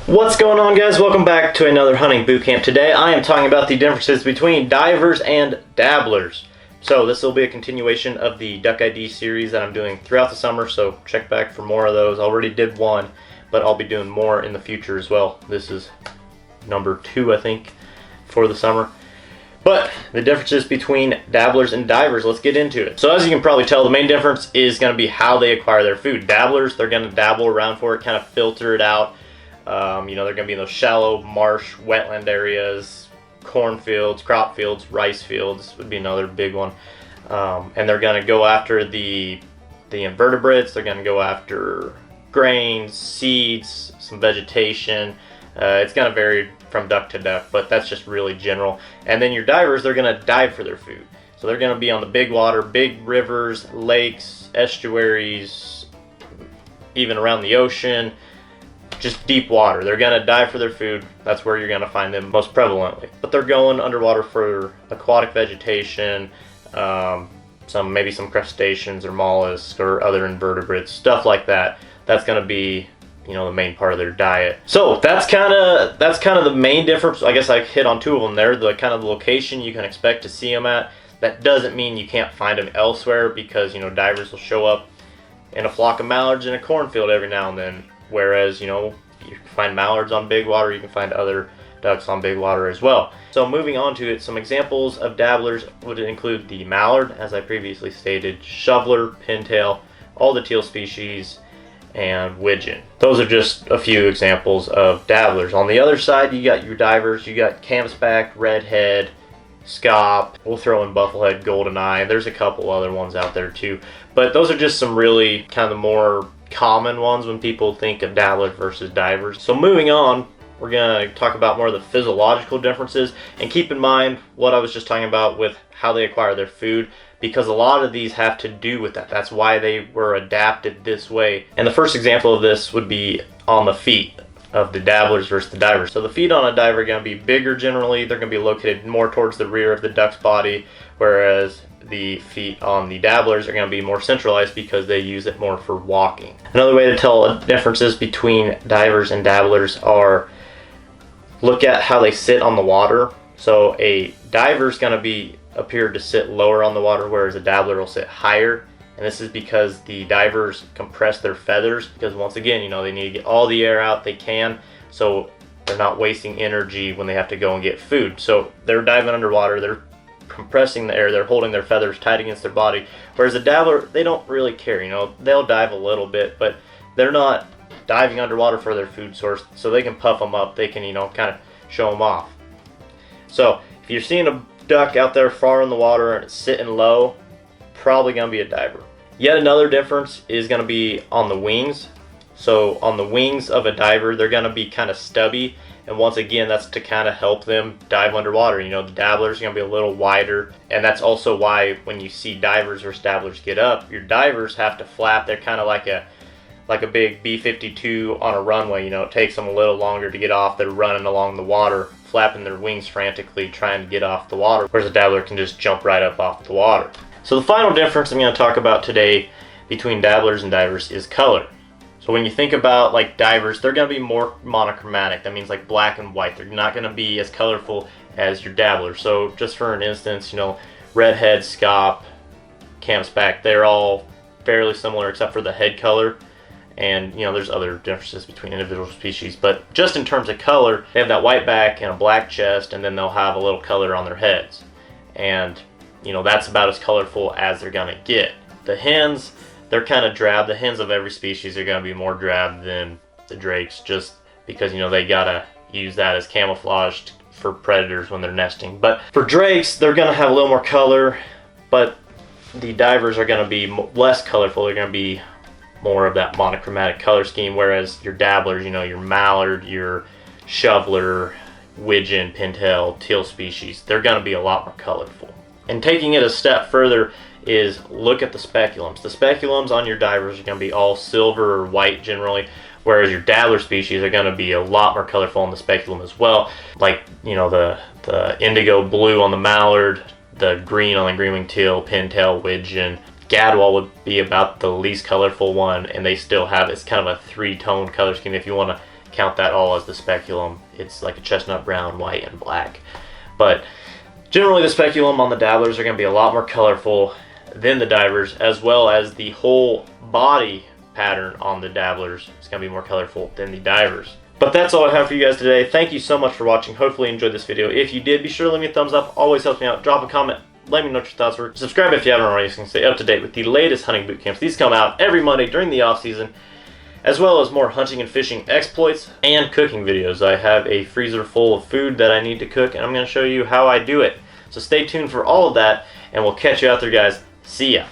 What's going on, guys? Welcome back to another hunting boot camp. Today I am talking about the differences between divers and dabblers. So this will be a continuation of the Duck ID series that I'm doing throughout the summer, so check back for more of those. I already did one, but I'll be doing more in the future as well. This is number 2, I think, for the summer. But the differences between dabblers and divers, let's get into it. So as you can probably tell, the main difference is going to be how they acquire their food. Dabblers, they're going to dabble around for it, kind of filter it out. They're going to be in those shallow marsh, wetland areas, cornfields, crop fields, rice fields would be another big one. And they're going to go after the invertebrates. They're going to go after grains, seeds, some vegetation. It's going to vary from duck to duck, but that's just really general. And then your divers, they're going to dive for their food. So they're going to be on the big water, big rivers, lakes, estuaries, even around the ocean. Just deep water. They're going to dive for their food. That's where you're going to find them most prevalently. But they're going underwater for aquatic vegetation, maybe some crustaceans or mollusks or other invertebrates, stuff like that. That's going to be, the main part of their diet. So that's kind of the main difference. I guess I hit on 2 of them there. The kind of the location you can expect to see them at. That doesn't mean you can't find them elsewhere, because divers will show up in a flock of mallards in a cornfield every now and then. Whereas, you can find mallards on big water, you can find other ducks on big water as well. So moving on to it, some examples of dabblers would include the mallard, as I previously stated, shoveler, pintail, all the teal species, and widgeon. Those are just a few examples of dabblers. On the other side, you got your divers, you got canvasback, redhead, scaup, we'll throw in bufflehead, goldeneye. There's a couple other ones out there too. But those are just some really kind of more common ones when people think of dabblers versus divers. So moving on, we're going to talk about more of the physiological differences, and keep in mind what I was just talking about with how they acquire their food, because a lot of these have to do with that. That's why they were adapted this way. And the first example of this would be on the feet of the dabblers versus the divers. So the feet on a diver are going to be bigger generally. They're going to be located more towards the rear of the duck's body, whereas the feet on the dabblers are going to be more centralized because they use it more for walking. Another way to tell differences between divers and dabblers are look at how they sit on the water. So a diver is going to appear to sit lower on the water, whereas a dabbler will sit higher. And this is because the divers compress their feathers, because once again, they need to get all the air out they can, so they're not wasting energy when they have to go and get food. So they're diving underwater, they're compressing the air, they're holding their feathers tight against their body, whereas a dabbler, they don't really care. They'll dive a little bit, but they're not diving underwater for their food source, so they can puff them up, they can kind of show them off. So if you're seeing a duck out there far in the water and it's sitting low, probably going to be a diver. Yet another difference is going to be on the wings. So on the wings of a diver, they're going to be kind of stubby, and once again, that's to kind of help them dive underwater. The dabblers are going to be a little wider, and that's also why when you see divers versus dabblers get up, your divers have to flap. They're kind of like a big B-52 on a runway. It takes them a little longer to get off. They're running along the water, flapping their wings frantically, trying to get off the water, whereas a dabbler can just jump right up off the water. So the final difference I'm going to talk about today between dabblers and divers is color. So when you think about divers, they're going to be more monochromatic. That means like black and white. They're not going to be as colorful as your dabblers. So just for an instance, redhead, scaup, canvasback, they're all fairly similar except for the head color. And there's other differences between individual species, but just in terms of color, they have that white back and a black chest, and then they'll have a little color on their heads. And that's about as colorful as they're going to get. The hens, they're kind of drab. The hens of every species are going to be more drab than the drakes, just because, they got to use that as camouflage for predators when they're nesting. But for drakes, they're going to have a little more color, but the divers are going to be less colorful. They're going to be more of that monochromatic color scheme, whereas your dabblers, your mallard, your shoveler, widgeon, pintail, teal species, they're going to be a lot more colorful. And taking it a step further is look at the speculums. The speculums on your divers are going to be all silver or white generally, whereas your dabbler species are going to be a lot more colorful in the speculum as well. Like, the indigo blue on the mallard, the green on the green-winged teal, pintail, widgeon. Gadwall would be about the least colorful one, and they still have, it's kind of a 3-tone color scheme if you want to count that all as the speculum. It's like a chestnut brown, white, and black. But generally the speculum on the dabblers are going to be a lot more colorful than the divers, as well as the whole body pattern on the dabblers is going to be more colorful than the divers. But that's all I have for you guys today. Thank you so much for watching. Hopefully you enjoyed this video. If you did, be sure to leave me a thumbs up. Always helps me out. Drop a comment. Let me know what your thoughts were. Subscribe if you haven't already, so you can stay up to date with the latest hunting boot camps. These come out every Monday during the off season, as well as more hunting and fishing exploits and cooking videos. I have a freezer full of food that I need to cook, and I'm going to show you how I do it. So stay tuned for all of that, and we'll catch you out there, guys. See ya.